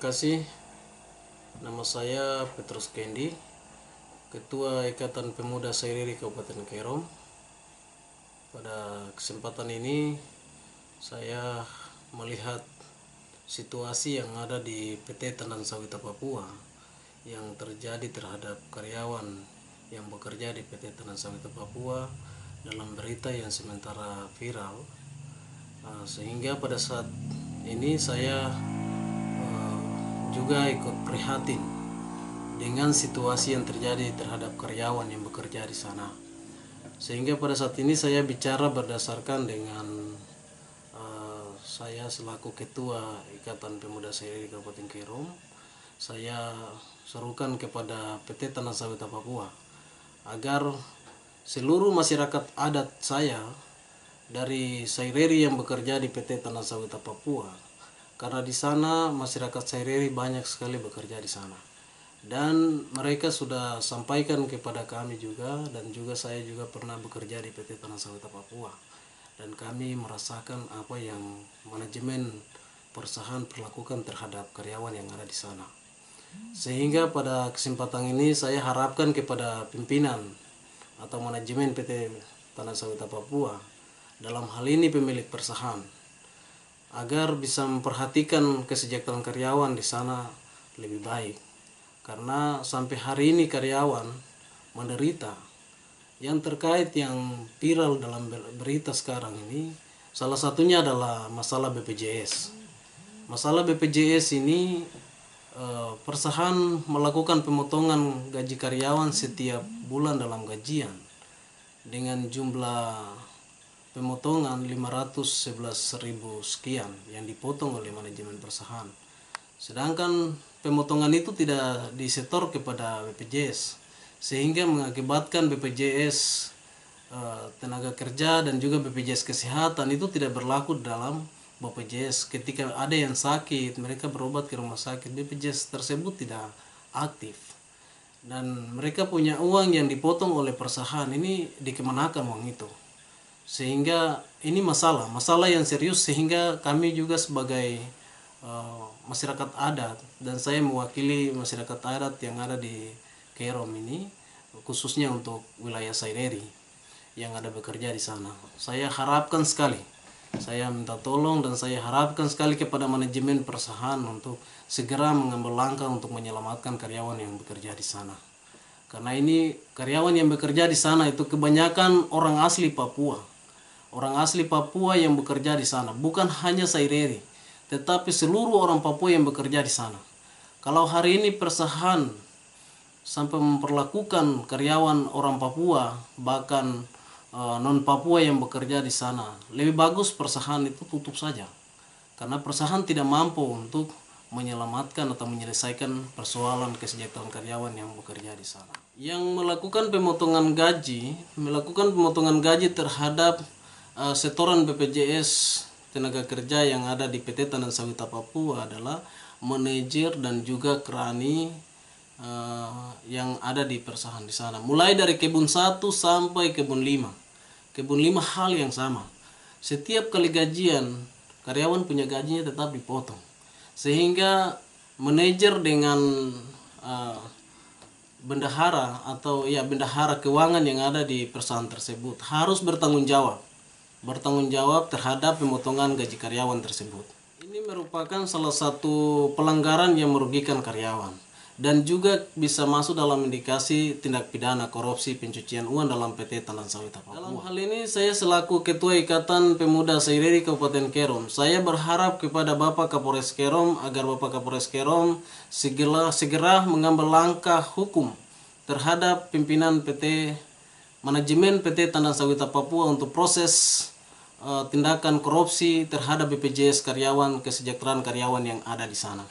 kasih. Nama saya Petrus Kendi, Ketua Ikatan Pemuda Saireri Kabupaten Kerom. Pada kesempatan ini saya melihat situasi yang ada di PT Tandan Sawit Papua yang terjadi terhadap karyawan yang bekerja di PT Tandan Sawit Papua dalam berita yang sementara viral. Sehingga pada saat ini saya juga ikut prihatin dengan situasi yang terjadi terhadap karyawan yang bekerja di sana. Sehingga pada saat ini saya bicara berdasarkan dengan saya selaku Ketua Ikatan Pemuda Saireri Kabupaten Kerom. Saya serukan kepada PT Tandan Sawit Papua agar seluruh masyarakat adat saya dari Saireri yang bekerja di PT Tandan Sawit Papua, karena di sana masyarakat Saireri banyak sekali bekerja di sana, dan mereka sudah sampaikan kepada kami juga, dan juga saya juga pernah bekerja di PT Tandan Sawit Papua, dan kami merasakan apa yang manajemen perusahaan perlakukan terhadap karyawan yang ada di sana. Sehingga pada kesempatan ini saya harapkan kepada pimpinan atau manajemen PT Tandan Sawit Papua, dalam hal ini pemilik perusahaan, agar bisa memperhatikan kesejahteraan karyawan di sana lebih baik. Karena sampai hari ini karyawan menderita. Yang terkait yang viral dalam berita sekarang ini, salah satunya adalah masalah BPJS. Masalah BPJS ini perusahaan melakukan pemotongan gaji karyawan setiap bulan dalam gajian dengan jumlah pemotongan 511.000 sekian yang dipotong oleh manajemen perusahaan. Sedangkan pemotongan itu tidak disetor kepada BPJS, sehingga mengakibatkan BPJS tenaga kerja dan juga BPJS kesehatan itu tidak berlaku dalam BPJS. Ketika ada yang sakit, mereka berobat ke rumah sakit, BPJS tersebut tidak aktif. Dan mereka punya uang yang dipotong oleh perusahaan, ini dikemanakan uang itu. Sehingga ini masalah yang serius, sehingga kami juga sebagai masyarakat adat, dan saya mewakili masyarakat adat yang ada di Kerom ini, khususnya untuk wilayah Saireri yang ada bekerja di sana. Saya harapkan sekali, saya minta tolong dan saya harapkan sekali kepada manajemen perusahaan untuk segera mengambil langkah untuk menyelamatkan karyawan yang bekerja di sana. Karena ini karyawan yang bekerja di sana itu kebanyakan orang asli Papua. Orang asli Papua yang bekerja di sana, bukan hanya Saireri, tetapi seluruh orang Papua yang bekerja di sana. Kalau hari ini perusahaan sampai memperlakukan karyawan orang Papua, bahkan non Papua yang bekerja di sana, lebih bagus perusahaan itu tutup saja. Karena perusahaan tidak mampu untuk menyelamatkan atau menyelesaikan persoalan kesejahteraan karyawan yang bekerja di sana. Yang melakukan pemotongan gaji terhadap setoran BPJS tenaga kerja yang ada di PT Tandan Sawit Papua adalah manajer dan juga krani yang ada di perusahaan di sana. Mulai dari kebun 1 sampai kebun 5. Kebun 5 hal yang sama. Setiap kali gajian, karyawan punya gajinya tetap dipotong. Sehingga manajer dengan bendahara atau bendahara keuangan yang ada di perusahaan tersebut harus bertanggung jawab terhadap pemotongan gaji karyawan tersebut. Ini merupakan salah satu pelanggaran yang merugikan karyawan dan juga bisa masuk dalam indikasi tindak pidana korupsi pencucian uang dalam PT Tandan Sawit Papua. Dalam hal ini saya selaku Ketua Ikatan Pemuda Saireri Kabupaten Kerom, saya berharap kepada Bapak Kapolres Kerom agar Bapak Kapolres Kerom segera mengambil langkah hukum terhadap pimpinan manajemen PT Tandan Sawit Papua untuk proses tindakan korupsi terhadap BPJS karyawan, kesejahteraan karyawan yang ada di sana.